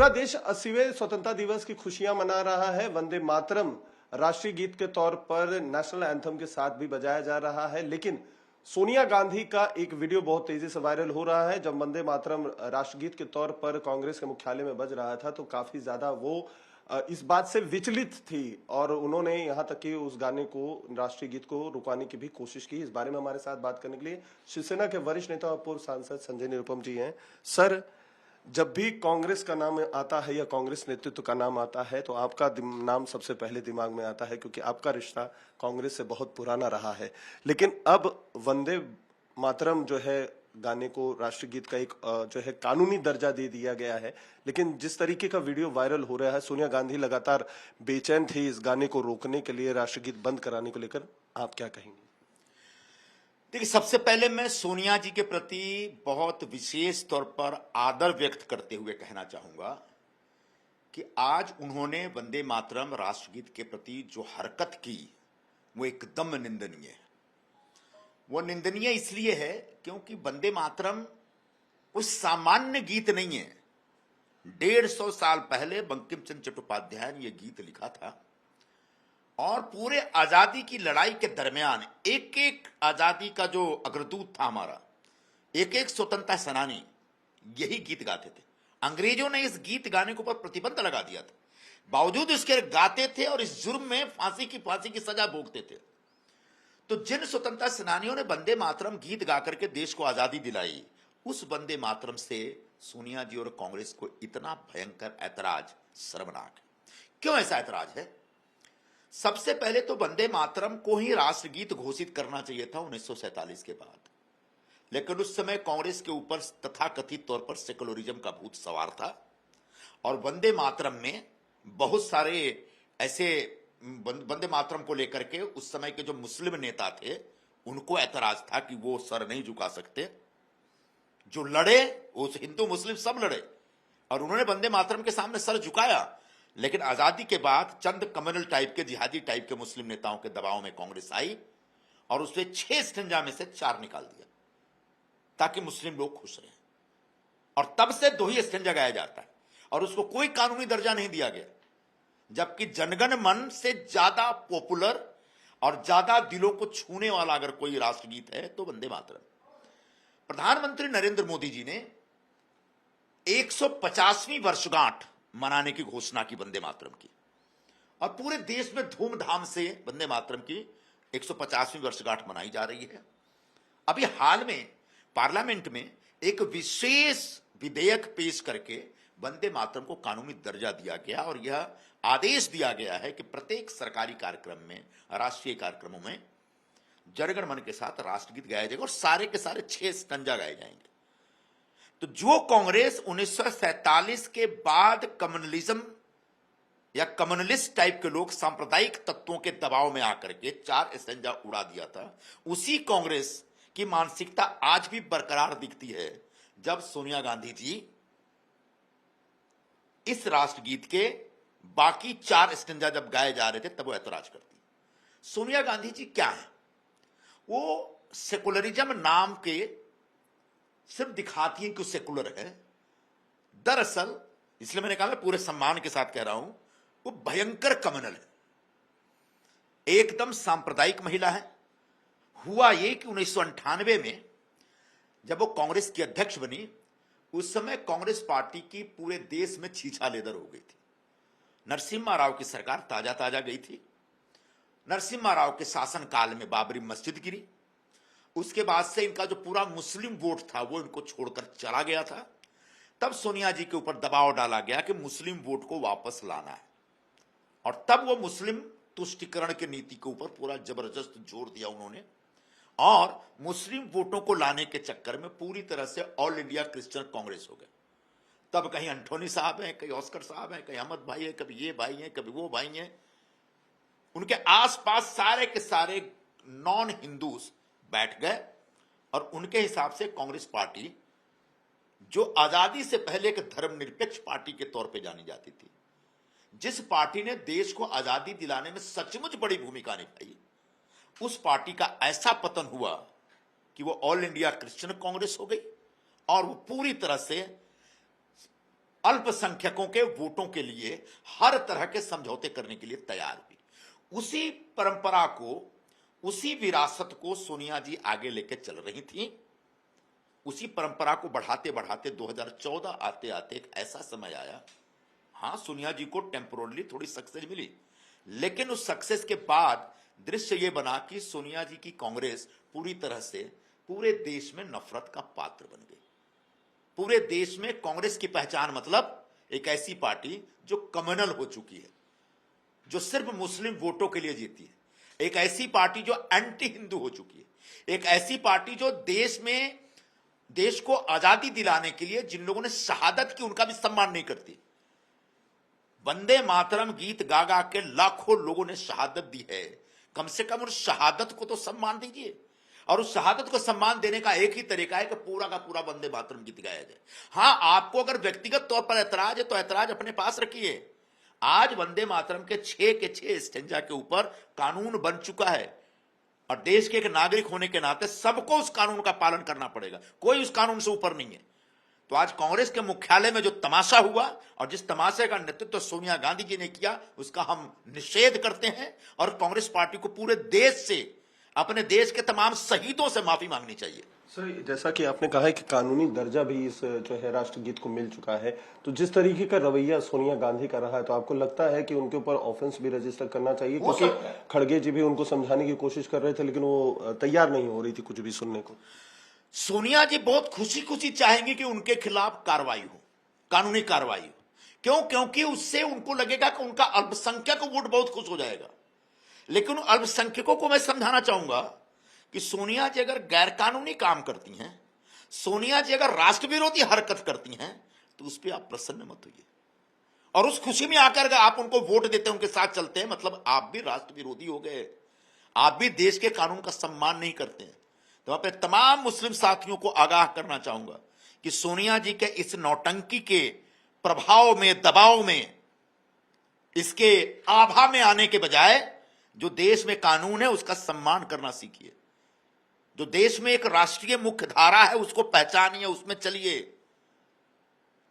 पूरा देश 80वें स्वतंत्रता दिवस की खुशियां मना रहा है। वंदे मातरम राष्ट्रीय गीत के तौर पर नेशनल एंथम के साथ भी बजाया जा रहा है, लेकिन सोनिया गांधी का एक वीडियो बहुत तेजी से वायरल हो रहा है। जब वंदे मातरम राष्ट्रगीत के तौर पर कांग्रेस के मुख्यालय में बज रहा था तो काफी ज्यादा वो इस बात से विचलित थी और उन्होंने यहां तक कि उस गाने को, राष्ट्रीय गीत को रुकवाने की भी कोशिश की। इस बारे में हमारे साथ बात करने के लिए शिवसेना के वरिष्ठ नेता और पूर्व सांसद संजय निरुपम जी हैं। सर, जब भी कांग्रेस का नाम आता है या कांग्रेस नेतृत्व का नाम आता है तो आपका नाम सबसे पहले दिमाग में आता है, क्योंकि आपका रिश्ता कांग्रेस से बहुत पुराना रहा है। लेकिन अब वंदे मातरम जो है गाने को राष्ट्रीय गीत का एक जो है कानूनी दर्जा दे दिया गया है, लेकिन जिस तरीके का वीडियो वायरल हो रहा है, सोनिया गांधी लगातार बेचैन थी इस गाने को रोकने के लिए, राष्ट्रीय गीत बंद कराने को लेकर, आप क्या कहेंगे? देखिए, सबसे पहले मैं सोनिया जी के प्रति बहुत विशेष तौर पर आदर व्यक्त करते हुए कहना चाहूंगा कि आज उन्होंने वंदे मातरम राष्ट्रगीत के प्रति जो हरकत की वो एकदम निंदनीय है। वो निंदनीय इसलिए है क्योंकि वंदे मातरम कोई सामान्य गीत नहीं है। 150 साल पहले बंकिम चंद्र चट्टोपाध्याय ने यह गीत लिखा था और पूरे आजादी की लड़ाई के दरमियान एक एक आजादी का जो अग्रदूत था हमारा, एक एक स्वतंत्रता सेनानी यही गीत गाते थे। अंग्रेजों ने इस गीत गाने के ऊपर प्रतिबंध लगा दिया था, बावजूद इसके गाते थे और इस जुर्म में फांसी की सजा भोगते थे। तो जिन स्वतंत्रता सेनानियों ने वंदे मातरम गीत गा करके देश को आजादी दिलाई, उस वंदे मातरम से सोनिया जी और कांग्रेस को इतना भयंकर ऐतराज शर्मनाक है। क्यों ऐसा ऐतराज है? सबसे पहले तो वंदे मातरम को ही राष्ट्रगीत घोषित करना चाहिए था 1947 के बाद, लेकिन उस समय कांग्रेस के ऊपर तथाकथित तौर पर सेकुलरिज्म का भूत सवार था और वंदे मातरम में बहुत सारे ऐसे वंदे मातरम को लेकर के उस समय के जो मुस्लिम नेता थे उनको ऐतराज था कि वो सर नहीं झुका सकते। जो लड़े वो हिंदू मुस्लिम सब लड़े और उन्होंने वंदे मातरम के सामने सर झुकाया, लेकिन आजादी के बाद चंद कम्युनल टाइप के, जिहादी टाइप के मुस्लिम नेताओं के दबाव में कांग्रेस आई और उसने 6 स्टेंजा में से 4 निकाल दिया ताकि मुस्लिम लोग खुश रहें, और तब से 2 ही स्टेंजा गाया जाता है और उसको कोई कानूनी दर्जा नहीं दिया गया। जबकि जनगण मन से ज्यादा पॉपुलर और ज्यादा दिलों को छूने वाला अगर कोई राष्ट्रगीत है तो वंदे मातरम। प्रधानमंत्री नरेंद्र मोदी जी ने 150वीं वर्षगांठ मनाने की घोषणा की वंदे मातरम की, और पूरे देश में धूमधाम से वंदे मातरम की 150वीं वर्षगांठ मनाई जा रही है। अभी हाल में पार्लियामेंट में एक विशेष विधेयक पेश करके वंदे मातरम को कानूनी दर्जा दिया गया और यह आदेश दिया गया है कि प्रत्येक सरकारी कार्यक्रम में, राष्ट्रीय कार्यक्रमों में जनगण मन के साथ राष्ट्रगीत गाया जाएगा और सारे के सारे 6 स्टेंजा गाए जाएंगे। तो जो कांग्रेस 1947 के बाद कम्युनलिज्म या कम्युनलिस्ट टाइप के लोग सांप्रदायिक तत्वों के दबाव में आकर के 4 स्टेंजा उड़ा दिया था, उसी कांग्रेस की मानसिकता आज भी बरकरार दिखती है। जब सोनिया गांधी जी इस राष्ट्रगीत के बाकी 4 स्टेंजा जब गाए जा रहे थे तब वो ऐतराज करती। सोनिया गांधी जी क्या है? वो सेकुलरिज्म नाम के सिर्फ दिखाती है कि सेकुलर है, दरअसल, इसलिए मैंने कहा, मैं पूरे सम्मान के साथ कह रहा हूं, वो भयंकर कम्युनल है, एकदम सांप्रदायिक महिला है। हुआ ये कि 1998 में जब वो कांग्रेस की अध्यक्ष बनी, उस समय कांग्रेस पार्टी की पूरे देश में छीछालेदर हो गई थी। नरसिम्हा राव की सरकार ताजा ताजा गई थी। नरसिम्हा राव के शासनकाल में बाबरी मस्जिद गिरी, उसके बाद से इनका जो पूरा मुस्लिम वोट था वो इनको छोड़कर चला गया था। तब सोनिया जी के ऊपर दबाव डाला गया कि मुस्लिम वोट को वापस लाना है, और तब वो मुस्लिम तुष्टिकरण की नीति के ऊपर पूरा जबरदस्त जोर दिया उन्होंने, और मुस्लिम वोटों को लाने के चक्कर में पूरी तरह से ऑल इंडिया क्रिश्चियन कांग्रेस हो गए। तब कहीं अंटोनी साहब हैं, कहीं ऑस्कर साहब हैं, कहीं अहमद भाई है, कभी ये भाई हैं, कभी वो भाई हैं। उनके आसपास सारे के सारे नॉन हिंदूज बैठ गए और उनके हिसाब से कांग्रेस पार्टी, जो आजादी से पहले एक धर्मनिरपेक्ष पार्टी के तौर पे जानी जाती थी, जिस पार्टी ने देश को आजादी दिलाने में सचमुच बड़ी भूमिका निभाई, उस पार्टी का ऐसा पतन हुआ कि वो ऑल इंडिया क्रिश्चियन कांग्रेस हो गई और वो पूरी तरह से अल्पसंख्यकों के वोटों के लिए हर तरह के समझौते करने के लिए तैयार हुई। उसी परंपरा को, उसी विरासत को सोनिया जी आगे लेकर चल रही थी। उसी परंपरा को बढ़ाते बढ़ाते 2014 आते आते एक ऐसा समय आया, हां सोनिया जी को टेम्पोरली थोड़ी सक्सेस मिली, लेकिन उस सक्सेस के बाद दृश्य यह बना कि सोनिया जी की कांग्रेस पूरी तरह से पूरे देश में नफरत का पात्र बन गई। पूरे देश में कांग्रेस की पहचान मतलब एक ऐसी पार्टी जो कम्युनल हो चुकी है, जो सिर्फ मुस्लिम वोटों के लिए जीती है, एक ऐसी पार्टी जो एंटी हिंदू हो चुकी है, एक ऐसी पार्टी जो देश को आजादी दिलाने के लिए जिन लोगों ने शहादत की उनका भी सम्मान नहीं करती। वंदे मातरम गीत गा गा के लाखों लोगों ने शहादत दी है, कम से कम उस शहादत को तो सम्मान दीजिए। और उस शहादत को सम्मान देने का एक ही तरीका है कि पूरा का पूरा वंदे मातरम गीत गाया जाए। हां, आपको अगर व्यक्तिगत तौर पर ऐतराज है तो ऐतराज अपने पास रखिए। आज वंदे मातरम के 6 के 6 स्टेंजा के ऊपर कानून बन चुका है और देश के एक नागरिक होने के नाते सबको उस कानून का पालन करना पड़ेगा, कोई उस कानून से ऊपर नहीं है। तो आज कांग्रेस के मुख्यालय में जो तमाशा हुआ और जिस तमाशे का नेतृत्व सोनिया गांधी जी ने किया, उसका हम निषेध करते हैं और कांग्रेस पार्टी को पूरे देश से, अपने देश के तमाम शहीदों से माफी मांगनी चाहिए। सर, जैसा कि आपने कहा है कि कानूनी दर्जा भी इस जो है राष्ट्रगीत को मिल चुका है, तो जिस तरीके का रवैया सोनिया गांधी का रहा है, तो आपको लगता है कि उनके ऊपर ऑफेंस भी रजिस्टर करना चाहिए? क्योंकि खड़गे जी भी उनको समझाने की कोशिश कर रहे थे, लेकिन वो तैयार नहीं हो रही थी कुछ भी सुनने को। सोनिया जी बहुत खुशी खुशी चाहेंगी कि उनके खिलाफ कार्रवाई हो, कानूनी कार्रवाई हो। क्यों? क्योंकि उससे उनको लगेगा कि उनका अल्पसंख्यक वोट बहुत खुश हो जाएगा। लेकिन अल्पसंख्यकों को मैं समझाना चाहूंगा कि सोनिया जी अगर गैरकानूनी काम करती हैं, सोनिया जी अगर राष्ट्र विरोधी हरकत करती हैं, तो उस पर आप प्रसन्न मत होइए। और उस खुशी में आकर अगर आप उनको वोट देते हैं, उनके साथ चलते हैं, मतलब आप भी राष्ट्र विरोधी हो गए, आप भी देश के कानून का सम्मान नहीं करते हैं। तो अपने तमाम मुस्लिम साथियों को आगाह करना चाहूंगा कि सोनिया जी के इस नौटंकी के प्रभाव में, दबाव में, इसके आभा में आने के बजाय जो देश में कानून है उसका सम्मान करना सीखिए। जो देश में एक राष्ट्रीय मुख्य धारा है उसको पहचानिए, उसमें चलिए।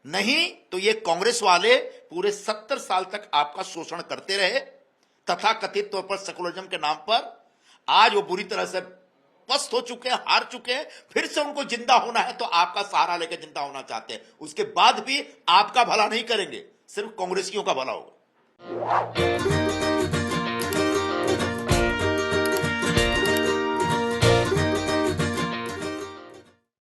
नहीं तो ये कांग्रेस वाले पूरे 70 साल तक आपका शोषण करते रहे, तथा कथित तौर पर सेकुलरिज्म के नाम पर। आज वो बुरी तरह से पस्त हो चुके हैं, हार चुके हैं। फिर से उनको जिंदा होना है तो आपका सहारा लेकर जिंदा होना चाहते हैं। उसके बाद भी आपका भला नहीं करेंगे, सिर्फ कांग्रेसियों का भला होगा।